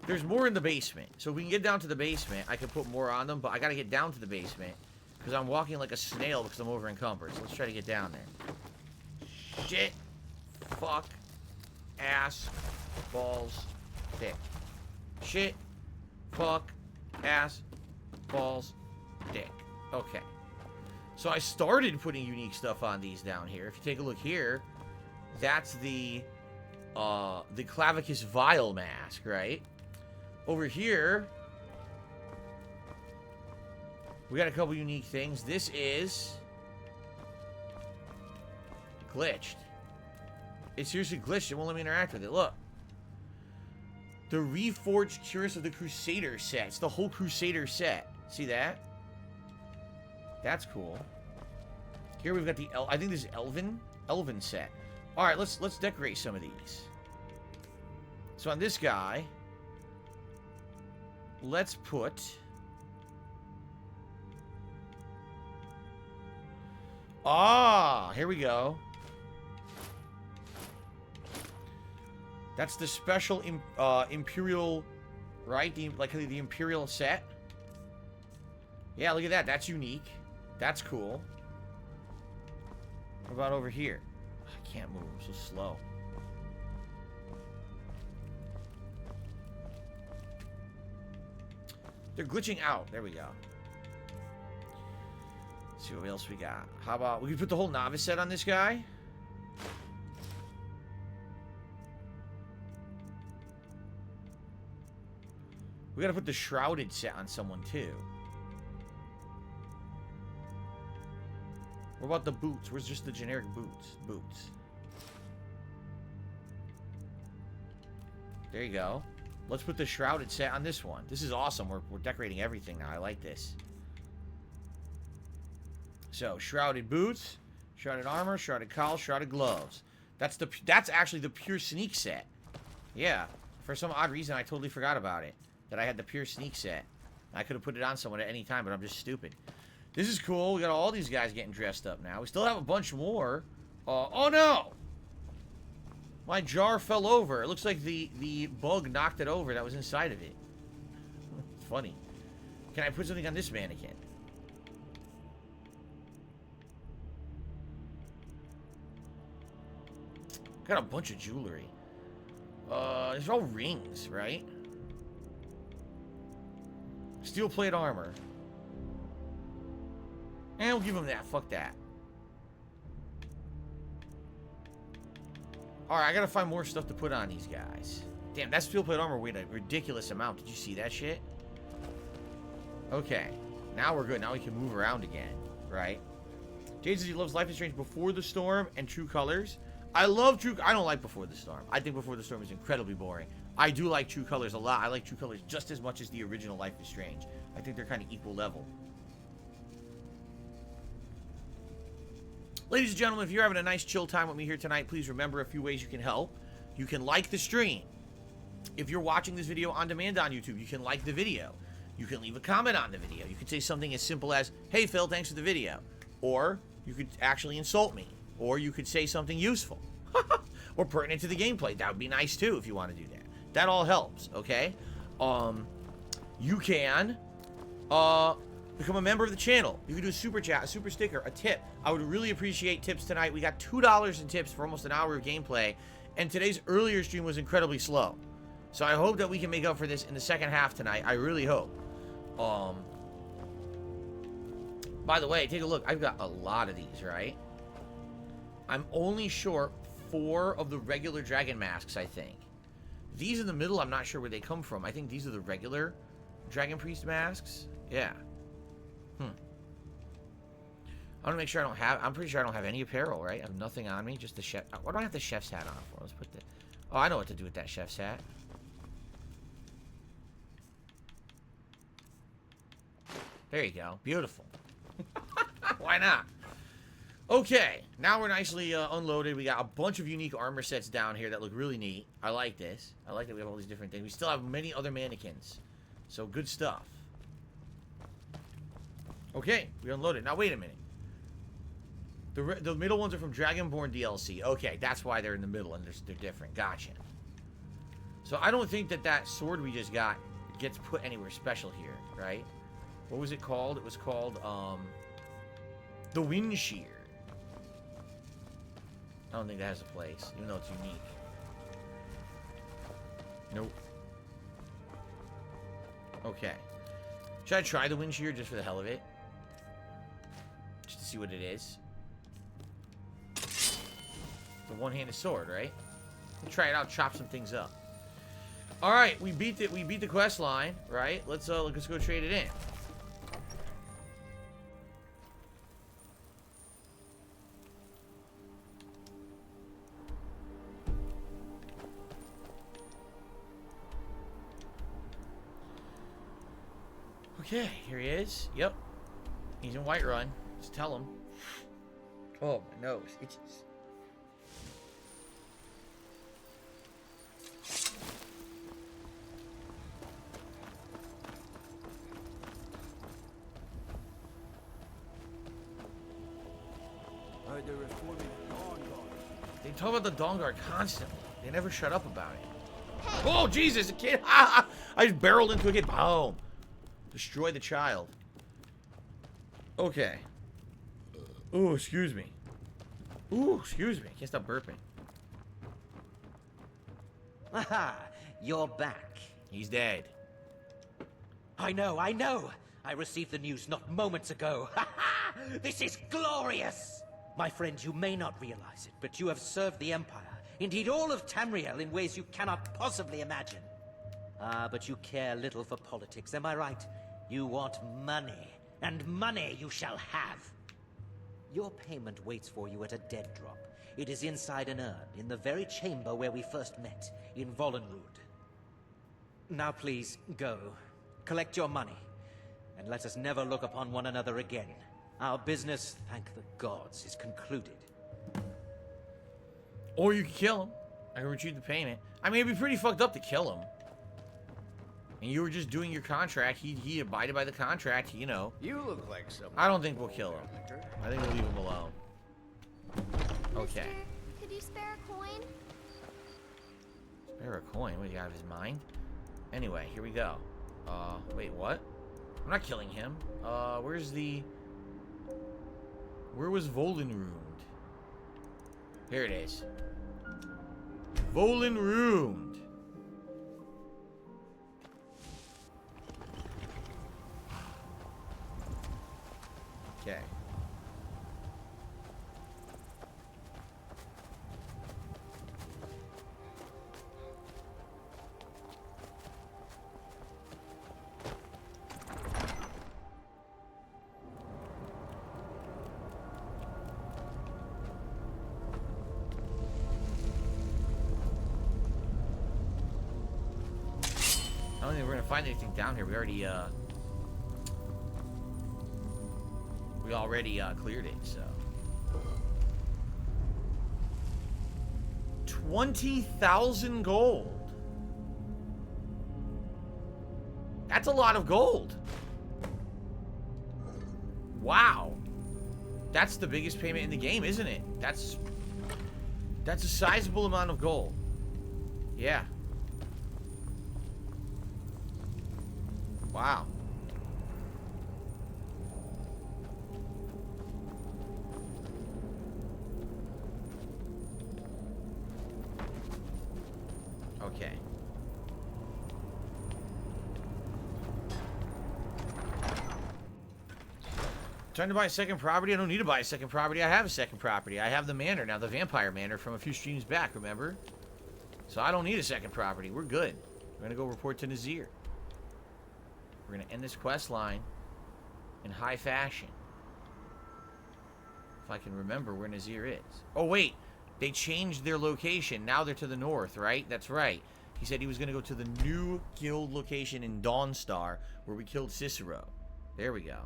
There's more in the basement. So if we can get down to the basement, I can put more on them. But I got to get down to the basement. Because I'm walking like a snail because I'm over encumbered. So let's try to get down there. Shit. Fuck. Ass. Balls. Dick. Shit. Fuck. Ass. Balls. Dick. Okay. So I started putting unique stuff on these down here. If you take a look here, that's the Clavicus Vial mask, right? Over here, we got a couple unique things. This is glitched. It seriously glitched. It won't let me interact with it. Look. The Reforged Cuirass of the Crusader set. It's the whole Crusader set. See that? That's cool. Here we've got the I think this is Elven set. All right, let's decorate some of these. So on this guy, let's put here we go. That's the special Imperial, right? The Imperial set. Yeah, look at that. That's unique. That's cool. What about over here? I can't move. I'm so slow. They're glitching out. There we go. Let's see what else we got. How about we can put the whole novice set on this guy? We gotta put the shrouded set on someone too. What about the boots? Where's just the generic boots? Boots. There you go. Let's put the shrouded set on this one. This is awesome. We're decorating everything now. I like this. So, shrouded boots, shrouded armor, shrouded cowl, shrouded gloves. That's actually the pure sneak set. Yeah. For some odd reason, I totally forgot about it. That I had the pure sneak set. I could have put it on someone at any time, but I'm just stupid. This is cool. We got all these guys getting dressed up now. We still have a bunch more. Oh no! My jar fell over. It looks like the bug knocked it over that was inside of it. It's funny. Can I put something on this mannequin? Got a bunch of jewelry. These are all rings, right? Steel plate armor. And we'll give him that. Fuck that. Alright, I gotta find more stuff to put on these guys. Damn, that steel plate armor weighed a ridiculous amount. Did you see that shit? Okay. Now we're good. Now we can move around again. Right? Jade says he loves Life is Strange Before the Storm and True Colors. I love True... I don't like Before the Storm. I think Before the Storm is incredibly boring. I do like True Colors a lot. I like True Colors just as much as the original Life is Strange. I think they're kind of equal level. Ladies and gentlemen, if you're having a nice chill time with me here tonight, please remember a few ways you can help. You can like the stream. If you're watching this video on demand on YouTube, you can like the video. You can leave a comment on the video. You could say something as simple as, "Hey Phil, thanks for the video." Or you could actually insult me. Or you could say something useful. Or pertinent to the gameplay. That would be nice too if you want to do that. That all helps, okay? You can become a member of the channel. You can do a super chat, a super sticker, a tip. I would really appreciate tips tonight. We got $2 in tips for almost an hour of gameplay, and today's earlier stream was incredibly slow. So I hope that we can make up for this in the second half tonight. I really hope. By the way, take a look. I've got a lot of these, right? I'm only short 4 of the regular dragon masks, I think. These in the middle, I'm not sure where they come from. I think these are the regular dragon priest masks. Yeah. I want to make sure I don't have... I'm pretty sure I don't have any apparel, right? I have nothing on me. Just the chef... What do I have the chef's hat on for? Let's put the... Oh, I know what to do with that chef's hat. There you go. Beautiful. Why not? Okay, now we're nicely unloaded. We got a bunch of unique armor sets down here that look really neat. I like this. I like that we have all these different things. We still have many other mannequins. So, good stuff. Okay, we unloaded. Now, wait a minute. The middle ones are from Dragonborn DLC. Okay, that's why they're in the middle and they're different. Gotcha. So, I don't think that sword we just got gets put anywhere special here, right? What was it called? It was called, the Wind Shear. I don't think that has a place, even though it's unique. Nope. Okay. Should I try the Wind Shear just for the hell of it? Just to see what it is. The one-handed sword, right? We'll try it out, chop some things up. Alright, we beat the quest line, right? Let's go trade it in. Okay, here he is. Yep. He's in Whiterun. Just tell him. Oh, my nose itches. They talk about the Dawn Guard constantly. They never shut up about it. Oh, Jesus, a kid. I just barreled into a kid. Boom. Destroy the child. Okay. Ooh, excuse me. Ooh, excuse me. Can't stop burping.
Aha! You're back.
He's dead.
I know. I received the news not moments ago. Ha ha! This is glorious! My friend, you may not realize it, but you have served the Empire, indeed all of Tamriel, in ways you cannot possibly imagine. Ah, but you care little for politics, am I right? You want money, and money you shall have. Your payment waits for you at a dead drop. It is inside an urn, in the very chamber where we first met, in Vollenrud. Now please, go. Collect your money, and let us never look upon one another again. Our business, thank the gods, is concluded.
Or you can kill him. I can retrieve the payment. I mean, it'd be pretty fucked up to kill him. And you were just doing your contract. He abided by the contract, you know.
You look like someone.
I don't think we'll kill him. I think we'll leave him alone. Okay.
Mister, could you spare a coin?
Spare a coin? What, you out of his mind? Anyway, here we go. Wait, what? I'm not killing him. Where's the... Where was Vollenrund? Here it is. Vollenrund. Okay. I don't think we're gonna find anything down here. We already cleared it, so. 20,000 gold. That's a lot of gold. Wow. That's the biggest payment in the game, isn't it? That's a sizable amount of gold. Yeah. Wow. Trying to buy a second property? I don't need to buy a second property. I have a second property. I have the manor now, the vampire manor from a few streams back, remember? So I don't need a second property. We're good. We're going to go report to Nazir. We're going to end this quest line in high fashion. If I can remember where Nazir is. Oh, wait. They changed their location. Now they're to the north, right? That's right. He said he was going to go to the new guild location in Dawnstar where we killed Cicero. There we go.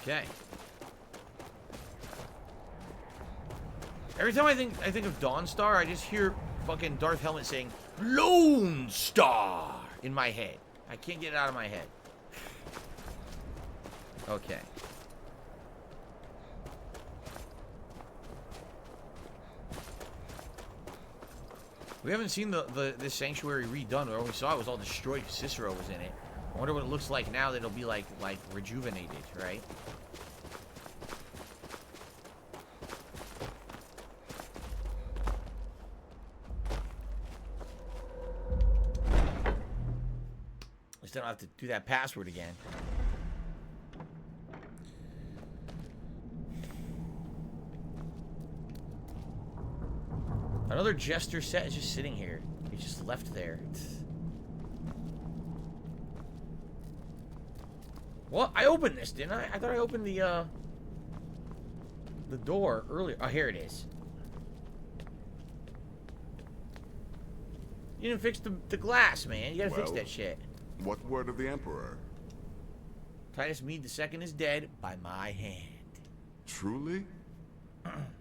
Okay. Every time I think of Dawnstar, I just hear fucking Darth Helmet saying Lone Star in my head. I can't get it out of my head. Okay. We haven't seen this sanctuary redone. All we saw was all destroyed because Cicero was in it. I wonder what it looks like now that it'll be like rejuvenated, right? At least I don't have to do that password again. Another jester set is just sitting here. He's just left there. Well, I opened this, didn't I? I thought I opened the door earlier. Oh, here it is. You didn't fix the glass, man. You gotta fix that shit.
What word of the Emperor?
Titus Mead II is dead by my hand.
Truly?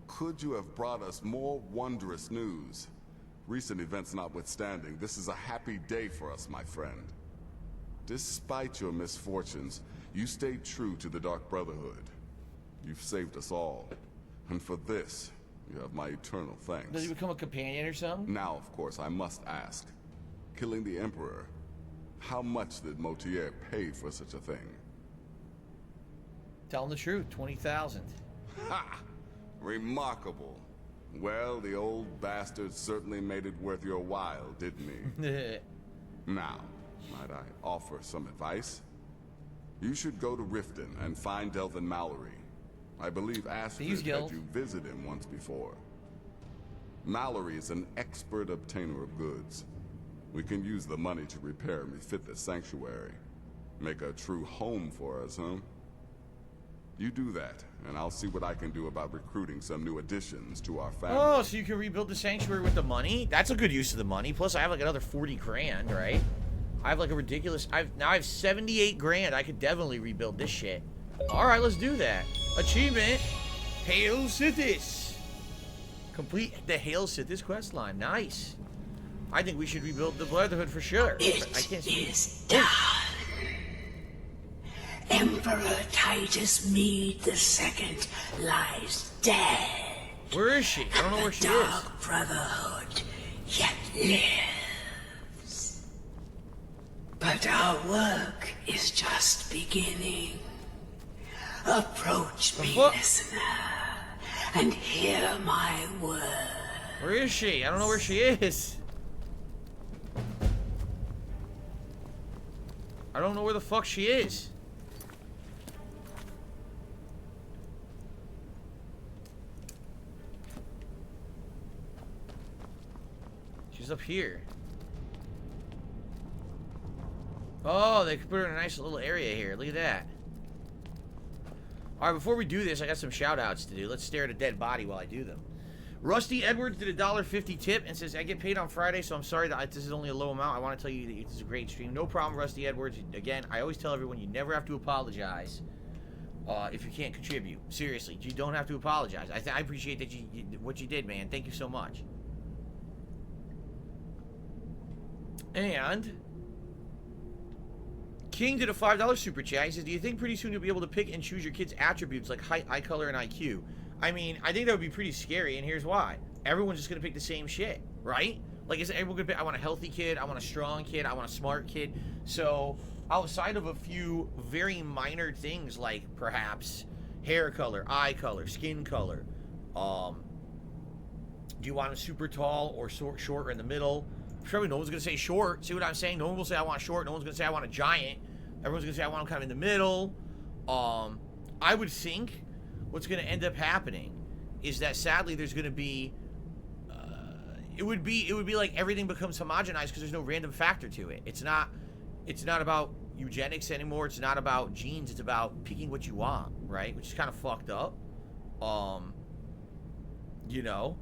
Could you have brought us more wondrous news? Recent events notwithstanding, this is a happy day for us, my friend. Despite your misfortunes, you stayed true to the Dark Brotherhood. You've saved us all. And for this, you have my eternal thanks.
Does he become a companion or something?
Now, of course, I must ask. Killing the Emperor, how much did Motier pay for such a thing?
Tell him the truth, 20,000.
Ha! Remarkable. Well, the old bastard certainly made it worth your while, didn't he? Now, might I offer some advice? You should go to Riften and find Delvin Mallory. I believe Astrid had you visit him once before. Mallory is an expert obtainer of goods. We can use the money to repair and refit the sanctuary. Make a true home for us, huh? You do that, and I'll see what I can do about recruiting some new additions to our family.
Oh, so you can rebuild the sanctuary with the money? That's a good use of the money. Plus, I have like another 40 grand, right? I have like a ridiculous... now I have 78 grand. I could definitely rebuild this shit. All right, let's do that. Achievement. Hail Sithis. Complete the Hail Sithis quest line. Nice. I think we should rebuild the Brotherhood for sure. I can't see
is done. Emperor Titus Mead II lies dead.
Where is she? I don't know where she is.
The Dark Brotherhood yet lives. But our work is just beginning. Approach me, listener, and hear my word.
Where is she? I don't know where she is. I don't know where the fuck she is. She's up here. Oh, they put her in a nice little area here. Look at that. Alright, before we do this, I got some shout-outs to do. Let's stare at a dead body while I do them. Rusty Edwards did a $1.50 tip and says, I get paid on Friday, so I'm sorry that this is only a low amount. I want to tell you that this is a great stream. No problem, Rusty Edwards. Again, I always tell everyone you never have to apologize if you can't contribute. Seriously, you don't have to apologize. I appreciate that what you did, man. Thank you so much. And King did a $5 super chat. He says, do you think pretty soon you'll be able to pick and choose your kids' attributes like height, eye color, and IQ? I mean, I think that would be pretty scary, and here's why. Everyone's just gonna pick the same shit, right? Like, is everyone gonna pick, I want a healthy kid, I want a strong kid, I want a smart kid. So, outside of a few very minor things like perhaps hair color, eye color, skin color, do you want them super tall or short or in the middle? Surely no one's gonna say short. See what I'm saying? No one will say I want short. No one's gonna say I want a giant. Everyone's gonna say I want them kind of in the middle. I would think what's gonna end up happening is that sadly there's gonna be it would be like everything becomes homogenized because there's no random factor to it. It's not about eugenics anymore. It's not about genes. It's about picking what you want, right? Which is kind of fucked up. You know,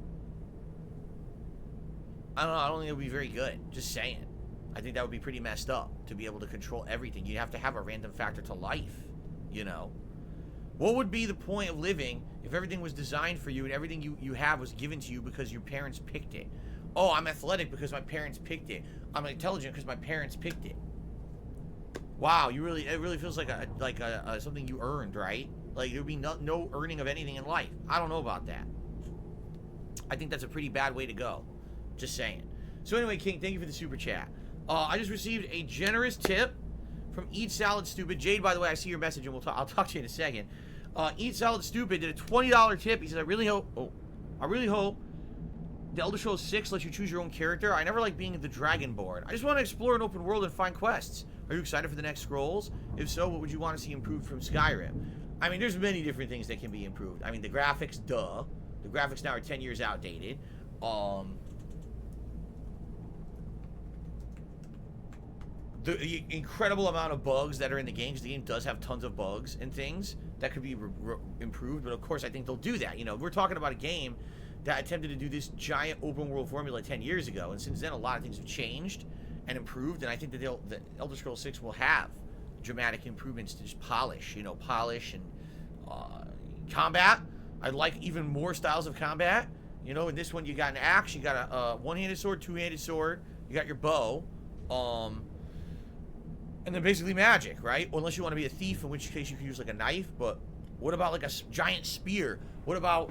I don't know. I don't think it would be very good. Just saying. I think that would be pretty messed up to be able to control everything. You'd have to have a random factor to life, you know. What would be the point of living if everything was designed for you and everything you have was given to you because your parents picked it? Oh, I'm athletic because my parents picked it. I'm intelligent because my parents picked it. Wow, it really feels like a something you earned, right? Like there would be no earning of anything in life. I don't know about that. I think that's a pretty bad way to go. Just saying. So anyway, King, thank you for the super chat. I just received a generous tip from Eat Salad Stupid. Jade, by the way, I see your message and I'll talk to you in a second. Eat Salad Stupid did a $20 tip. He says, I really hope the Elder Scrolls 6 lets you choose your own character. I never like being the Dragonborn. I just want to explore an open world and find quests. Are you excited for the next Scrolls? If so, what would you want to see improved from Skyrim? I mean, there's many different things that can be improved. I mean, the graphics, duh. The graphics now are 10 years outdated. The incredible amount of bugs that are in the game, because the game does have tons of bugs and things that could be improved, but of course I think they'll do that. You know, we're talking about a game that attempted to do this giant open world formula 10 years ago, and since then a lot of things have changed and improved, and I think that the Elder Scrolls 6 will have dramatic improvements to just polish and combat. I like even more styles of combat. You know, in this one you got an axe, you got a one-handed sword, two-handed sword, you got your bow, and then basically magic, right? Unless you want to be a thief, in which case you could use like a knife. But what about like a giant spear? What about,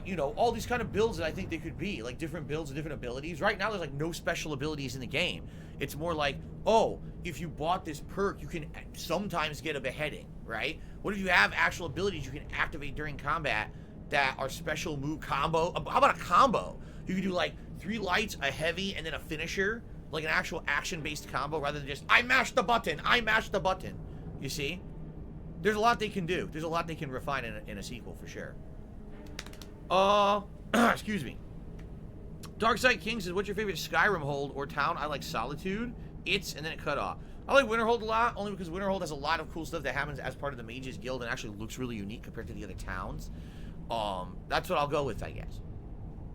you know, all these kind of builds that I think they could be, like different builds and different abilities. Right now there's like no special abilities in the game. It's more like, oh, if you bought this perk, you can sometimes get a beheading, right? What if you have actual abilities you can activate during combat that are special move combo? How about a combo? You could do like 3 lights, a heavy, and then a finisher. Like an actual action-based combo rather than just, I mashed the button, You see? There's a lot they can do. There's a lot they can refine in a sequel for sure. Excuse me. Darkside King says, what's your favorite Skyrim hold or town? I like Solitude, and then it cut off. I like Winterhold a lot, only because Winterhold has a lot of cool stuff that happens as part of the Mages Guild and actually looks really unique compared to the other towns. That's what I'll go with, I guess.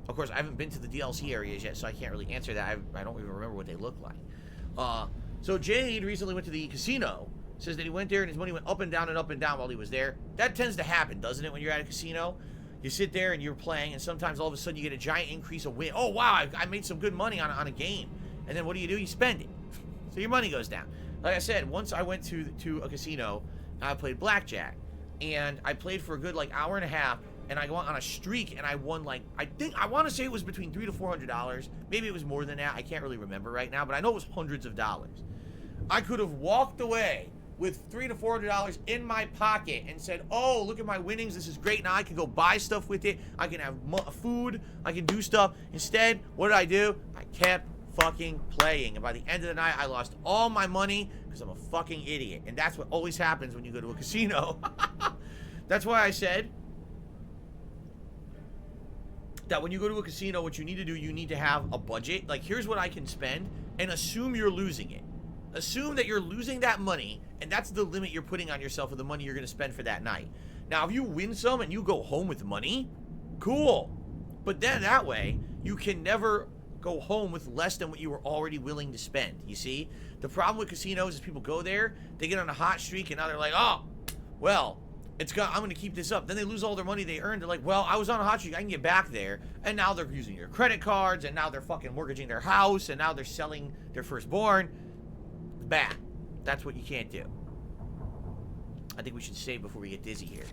Of course, I haven't been to the DLC areas yet, so I can't really answer that. I don't even remember what they look like. So Jade recently went to the casino. Says that he went there and his money went up and down while he was there. That tends to happen, doesn't it, when you're at a casino? You sit there and you're playing, and sometimes all of a sudden you get a giant increase of win. Oh, wow, I made some good money on a game. And then what do? You spend it. So your money goes down. Like I said, once I went to a casino, I played blackjack. And I played for a good, like, hour and a half. And I went on a streak, and I won, like, I want to say it was between $300 to $400. Maybe it was more than that. I can't really remember right now, but I know it was hundreds of dollars. I could have walked away with $300 to $400 in my pocket and said, oh, look at my winnings. This is great. Now I can go buy stuff with it. I can have food. I can do stuff. Instead, what did I do? I kept fucking playing. And by the end of the night, I lost all my money because I'm a fucking idiot. And that's what always happens when you go to a casino. That's why I said that when you go to a casino, what you need to do, you need to have a budget. Like, here's what I can spend, and assume you're losing it. Assume that you're losing that money, and that's the limit you're putting on yourself of the money you're going to spend for that night. Now, if you win some and you go home with money, cool. But then that way, you can never go home with less than what you were already willing to spend, you see? The problem with casinos is people go there, they get on a hot streak, and now they're like, oh, well, I'm going to keep this up. Then they lose all their money they earned. They're like, well, I was on a hot streak. I can get back there. And now they're using your credit cards. And now they're fucking mortgaging their house. And now they're selling their firstborn. Bad. That's what you can't do. I think we should save before we get dizzy here.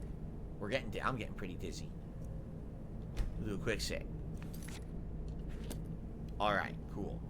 I'm getting pretty dizzy. We'll do a quick save. Alright, cool.